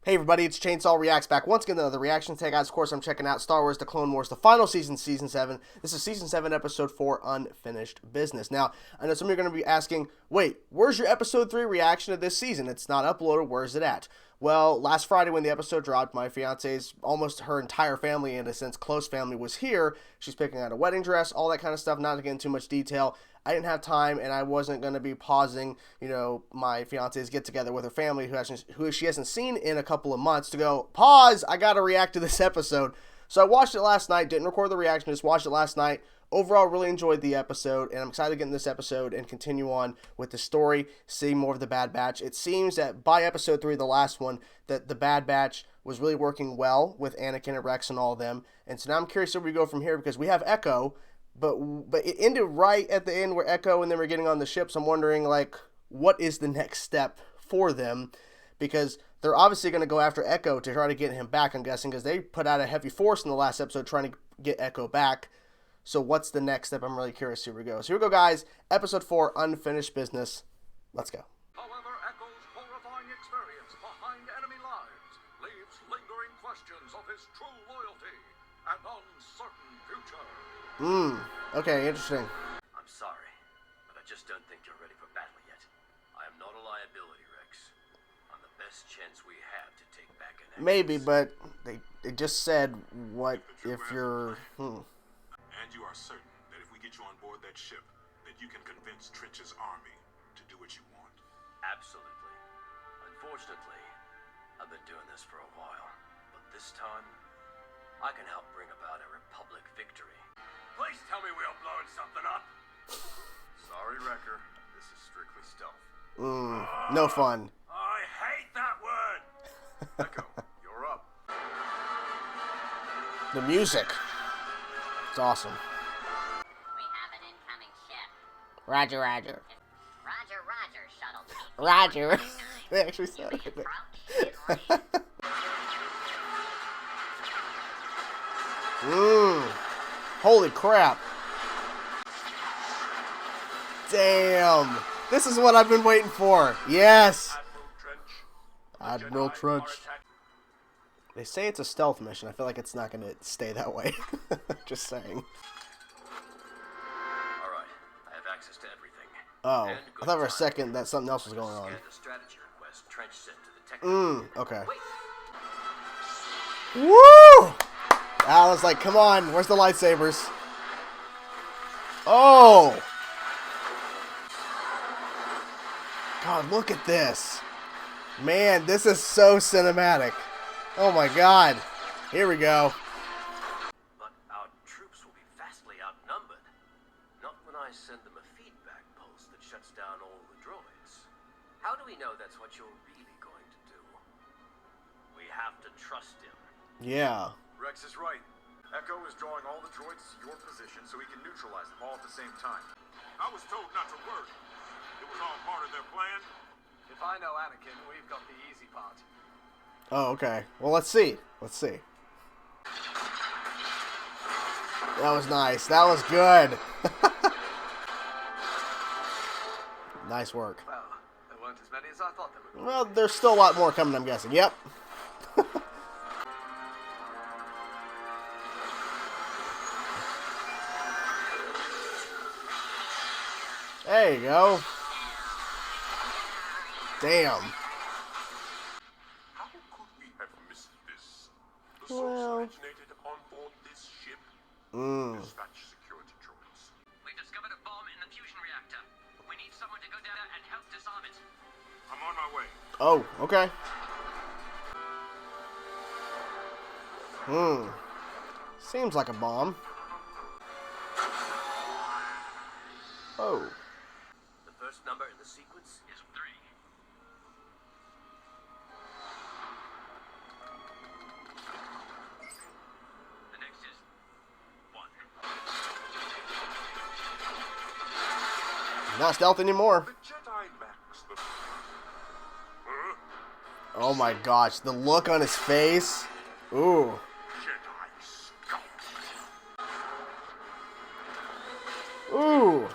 Hey everybody, it's Chainsaw Reacts back once again with another reaction. Today, guys, of course, I'm checking out Star Wars The Clone Wars, the final season, Season 7. This is Season 7, Episode 4, Unfinished Business. Now, I know some of you are going to be asking, wait, where's your Episode 3 reaction to this season? It's not uploaded, where's it at? Well, last Friday when the episode dropped, my fiance's, almost her entire family, in a sense, close family, was here. She's picking out a wedding dress, all that kind of stuff, not to get into too much detail. I didn't have time, and I wasn't going to be pausing, my fiance's get-together with her family, who she hasn't seen in a couple of months, to go, pause, I got to react to this episode. So I watched it last night, didn't record the reaction, just watched it last night. Overall, really enjoyed the episode, and I'm excited to get in this episode and continue on with the story, see more of the Bad Batch. It seems that by episode 3, the last one, that the Bad Batch was really working well with Anakin and Rex and all of them. And so now I'm curious where we go from here, because we have Echo, but it ended right at the end where Echo and then we're getting on the ship. So I'm wondering, what is the next step for them? Because they're obviously going to go after Echo to try to get him back, I'm guessing, because they put out a heavy force in the last episode trying to get Echo back. So what's the next step? I'm really curious. Here we go. So here we go, guys. Episode 4, Unfinished Business. Let's go. However, Echo's horrifying experience behind enemy lines leaves lingering questions of his true loyalty and uncertain future. Okay, interesting. I'm sorry, but I just don't think you're ready for battle yet. I am not a liability, Rex. I'm the best chance we have to take back an Echo. Maybe, but they just said, what if you're... And you are certain that if we get you on board that ship, that you can convince Trench's army to do what you want? Absolutely. Unfortunately, I've been doing this for a while, but this time, I can help bring about a Republic victory. Please tell me we are blowing something up. Sorry, Wrecker. This is strictly stealth. No fun. I hate that word. Echo, you're up. The music. It's awesome. We have an incoming ship. Roger, Roger. Roger, Roger, shuttle team. Roger. They actually said it. Approach in lane. Holy crap. Damn. This is what I've been waiting for. Yes. Admiral Trench. They say it's a stealth mission. I feel like it's not going to stay that way. Just saying. All right, I have access to everything. Oh, And I thought for a second that something else was going on. Scan the strategy request Trench sent to the technical. Okay. Wait. Woo! I was like, come on, where's the lightsabers? Oh! God, look at this. Man, this is so cinematic. Oh my God. Here we go. But our troops will be vastly outnumbered. Not when I send them a feedback pulse that shuts down all the droids. How do we know that's what you're really going to do? We have to trust him. Yeah. Rex is right. Echo is drawing all the droids to your position so he can neutralize them all at the same time. I was told not to worry. It was all part of their plan. If I know Anakin, we've got the easy part. Oh, okay. Well, let's see. Let's see. That was nice. That was good. Nice work. Well, there weren't as many as I thought there would be. Well, there's still a lot more coming, I'm guessing. Yep. There you go. Damn. How could we have missed this? The Well. source originated on board this ship. Dispatch security droids. We've discovered a bomb in the fusion reactor. We need someone to go down and help disarm it. I'm on my way. Oh, okay. Seems like a bomb. Oh. The first number in the sequence is 3. The next is 1. Not stealth anymore. The Jedi Max. Oh my gosh, the look on his face. Ooh. Jedi Scout. Ooh.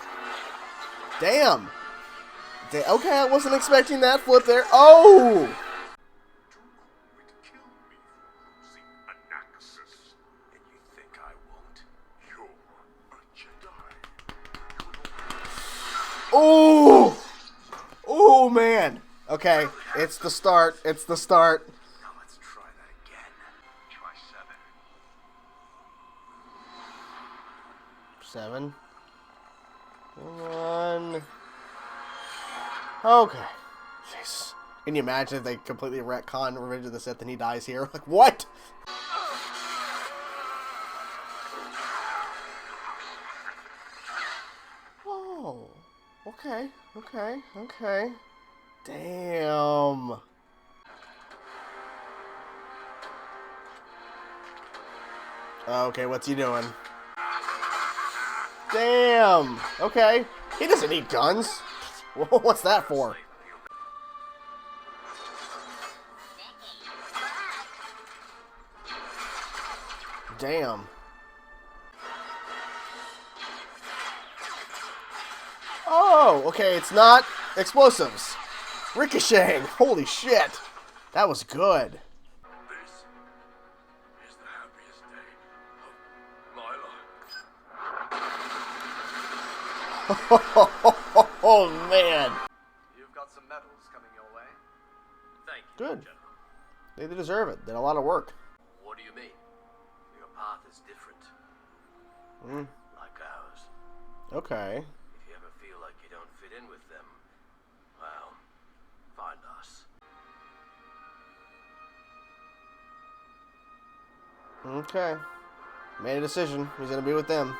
Damn. Okay, I wasn't expecting that flip there. Oh! Too cool. Oh! Oh, man. Okay, it's the start. It's the start. Now let's try that again. Try 7. 7. Come on. Okay. Jeez. Can you imagine if they completely retcon Revenge of the Sith and he dies here? Like, what? Oh. Okay. Okay. Okay. Damn. Okay, what's he doing? Damn. Okay. He doesn't need guns. What's that for? Damn. Oh, okay, it's not explosives. Ricocheting. Holy shit. That was good. This is the happiest day of my life. Oh, man. You've got some medals coming your way. Thank you, Good. General. They deserve it. Did a lot of work. What do you mean? Your path is different. Like ours. Okay. If you ever feel like you don't fit in with them, well, find us. Okay. Made a decision. He's going to be with them.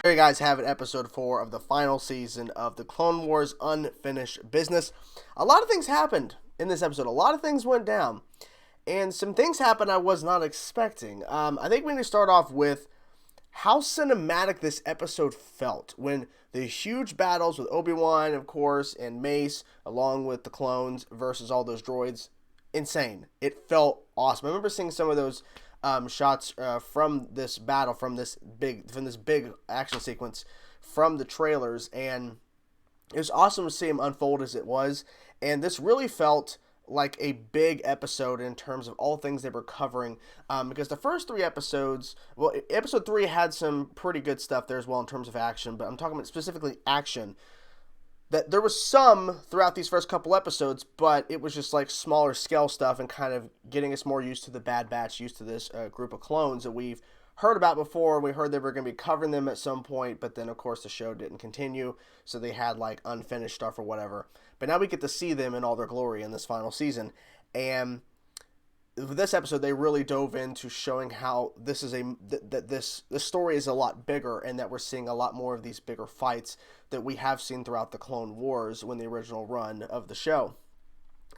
There you guys have it, episode 4 of the final season of the Clone Wars Unfinished Business. A lot of things happened in this episode. A lot of things went down. And some things happened I was not expecting. I think we need to start off with how cinematic this episode felt. When the huge battles with Obi-Wan, of course, and Mace, along with the clones versus all those droids. Insane. It felt awesome. I remember seeing some of those shots from this battle, from this big action sequence from the trailers, and it was awesome to see him unfold as it was. And this really felt like a big episode in terms of all things they were covering, because the first 3 episodes, well, episode 3 had some pretty good stuff there as well in terms of action, but I'm talking about specifically action. That there was some throughout these first couple episodes, but it was just like smaller scale stuff and kind of getting us more used to the Bad Batch, used to this group of clones that we've heard about before. We heard they were going to be covering them at some point, but then of course the show didn't continue, so they had like unfinished stuff or whatever. But now we get to see them in all their glory in this final season, and with this episode they really dove into showing how this is this story is a lot bigger, and that we're seeing a lot more of these bigger fights that we have seen throughout the Clone Wars when the original run of the show.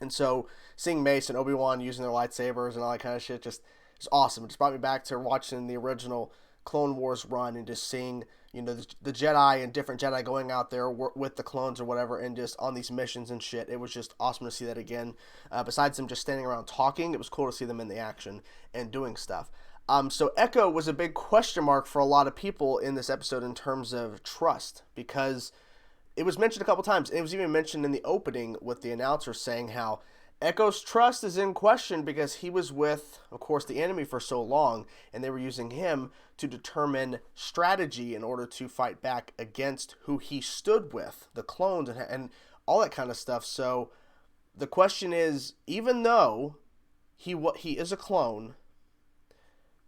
And so seeing Mace and Obi-Wan using their lightsabers and all that kind of shit just is awesome. It just brought me back to watching the original Clone Wars run and just seeing, you know, the Jedi and different Jedi going out there with the clones or whatever and just on these missions and shit. It was just awesome to see that again. Besides them just standing around talking, it was cool to see them in the action and doing stuff. So Echo was a big question mark for a lot of people in this episode in terms of trust, because it was mentioned a couple times. It was even mentioned in the opening with the announcer saying how Echo's trust is in question because he was with, of course, the enemy for so long, and they were using him to determine strategy in order to fight back against who he stood with, the clones and all that kind of stuff. So the question is, even though he is a clone,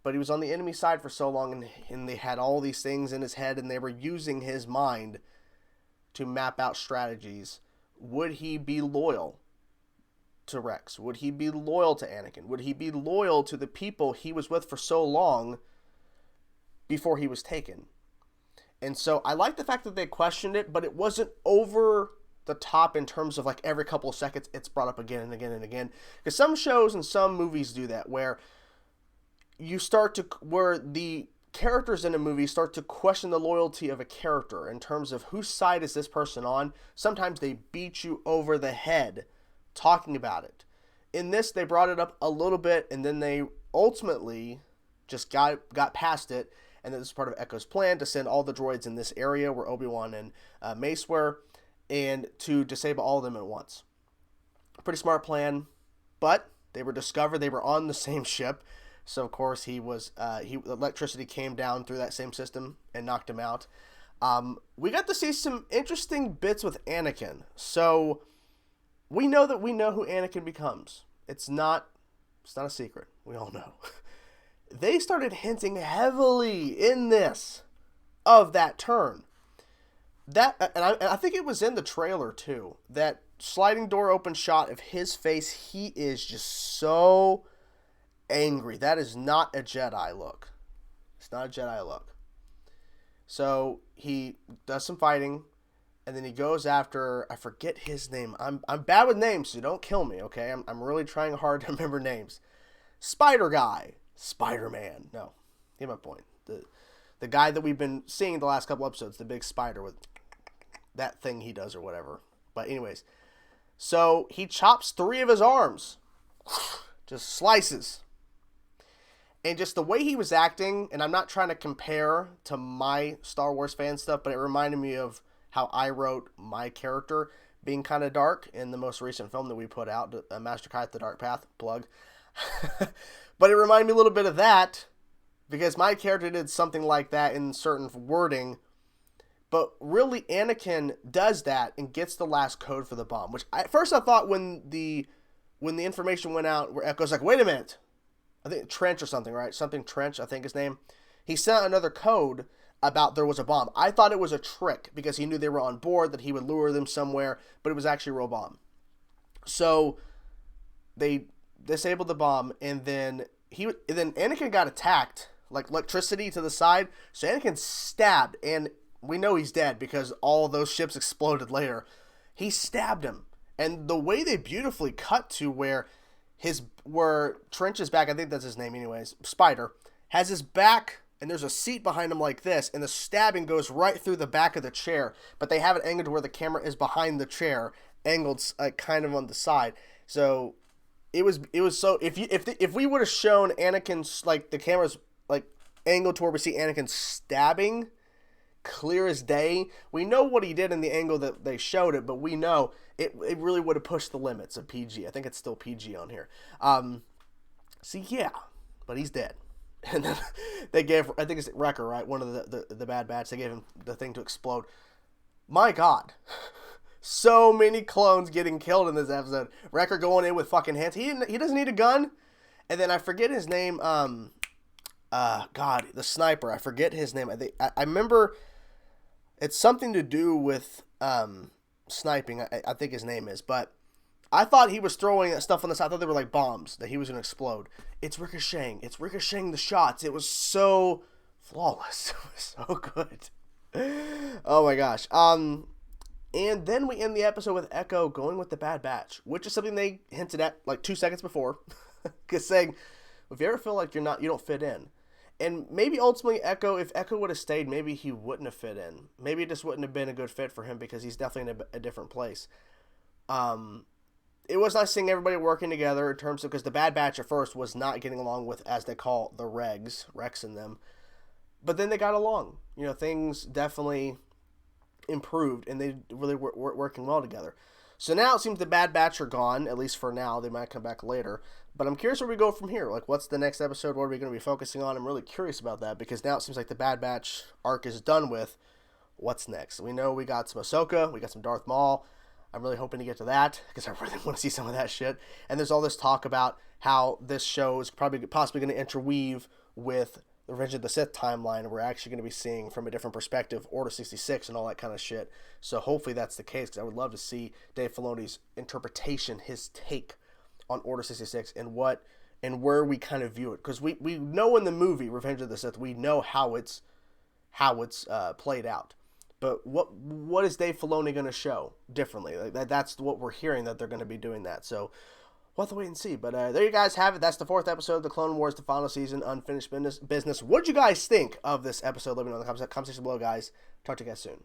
but he was on the enemy side for so long, and they had all these things in his head, and they were using his mind to map out strategies, would he be loyal to Rex? Would he be loyal to Anakin? Would he be loyal to the people he was with for so long before he was taken? And so I like the fact that they questioned it, but it wasn't over the top in terms of like every couple of seconds it's brought up again and again and again. Because some shows and some movies do that, where the characters in a movie start to question the loyalty of a character in terms of whose side is this person on. Sometimes they beat you over the head talking about it. In this, they brought it up a little bit, and then they ultimately just got past it, and this is part of Echo's plan to send all the droids in this area where Obi-Wan and Mace were, and to disable all of them at once. Pretty smart plan, but they were discovered. They were on the same ship. So of course electricity came down through that same system and knocked him out. We got to see some interesting bits with Anakin. So we know who Anakin becomes. It's not a secret. We all know. They started hinting heavily in this of that turn. And I think it was in the trailer too. That sliding door open shot of his face, he is just so angry. That is not a Jedi look. It's not a Jedi look. So he does some fighting, and then he goes after, I forget his name. I'm bad with names, so don't kill me, okay? I'm really trying hard to remember names. Spider guy. Spider-Man. No. Get my point. The guy that we've been seeing the last couple episodes, the big spider with that thing he does or whatever. But anyways, so he chops 3 of his arms. Just slices. And just the way he was acting, and I'm not trying to compare to my Star Wars fan stuff, but it reminded me of how I wrote my character being kind of dark in the most recent film that we put out, Master Kite, The Dark Path, plug. But it reminded me a little bit of that, because my character did something like that in certain wording. But really, Anakin does that and gets the last code for the bomb. Which at first I thought when the information went out, where Echo's like, wait a minute. I think Trench or something, right? Something Trench, I think his name. He sent another code about there was a bomb. I thought it was a trick because he knew they were on board, that he would lure them somewhere, but it was actually a real bomb. So they disabled the bomb, and then Anakin got attacked, like electricity to the side. So Anakin stabbed, and we know he's dead because all those ships exploded later. He stabbed him, and the way they beautifully cut to where Trench's back, I think that's his name anyways, Spider, has his back, and there's a seat behind him like this, and the stabbing goes right through the back of the chair, but they have it angled where the camera is behind the chair, angled kind of on the side. So it was so, if we would have shown Anakin's, like, the camera's like angled to where we see Anakin stabbing clear as day, we know what he did in the angle that they showed it, but we know it really would have pushed the limits of PG. I think it's still PG on here. So yeah, but he's dead. And then they gave, I think it's Wrecker, right? One of the Bad Batch. They gave him the thing to explode. My God. So many clones getting killed in this episode. Wrecker going in with fucking hands. He doesn't need a gun. And then I forget his name. God, the sniper. I forget his name. I remember it's something to do with sniping. I think his name is. But I thought he was throwing stuff on the side. I thought they were like bombs that he was going to explode. It's ricocheting. It's ricocheting the shots. It was so flawless. It was so good. Oh my gosh. And then we end the episode with Echo going with the Bad Batch, which is something they hinted at like 2 seconds before. Because saying, if you ever feel like you don't fit in. And maybe ultimately if Echo would have stayed, maybe he wouldn't have fit in. Maybe it just wouldn't have been a good fit for him because he's definitely in a different place. It was nice seeing everybody working together in terms of, because the Bad Batch at first was not getting along with, as they call the Rex and them. But then they got along. You know, things definitely improved, and they really were working well together. So now it seems the Bad Batch are gone, at least for now. They might come back later. But I'm curious where we go from here. Like, what's the next episode? What are we going to be focusing on? I'm really curious about that, because now it seems like the Bad Batch arc is done with. What's next? We know we got some Ahsoka. We got some Darth Maul. I'm really hoping to get to that, because I really want to see some of that shit. And there's all this talk about how this show is possibly going to interweave with the Revenge of the Sith timeline, and we're actually going to be seeing from a different perspective Order 66 and all that kind of shit. So hopefully that's the case, because I would love to see Dave Filoni's interpretation, his take on Order 66 and where we kind of view it. Because we know in the movie Revenge of the Sith, we know how it's played out. But what is Dave Filoni going to show differently? Like that's what we're hearing, that they're going to be doing that. So we'll have to wait and see. But there you guys have it. That's the 4th episode of The Clone Wars, the final season, Unfinished Business. What did you guys think of this episode? Let me know in the comment section below, guys. Talk to you guys soon.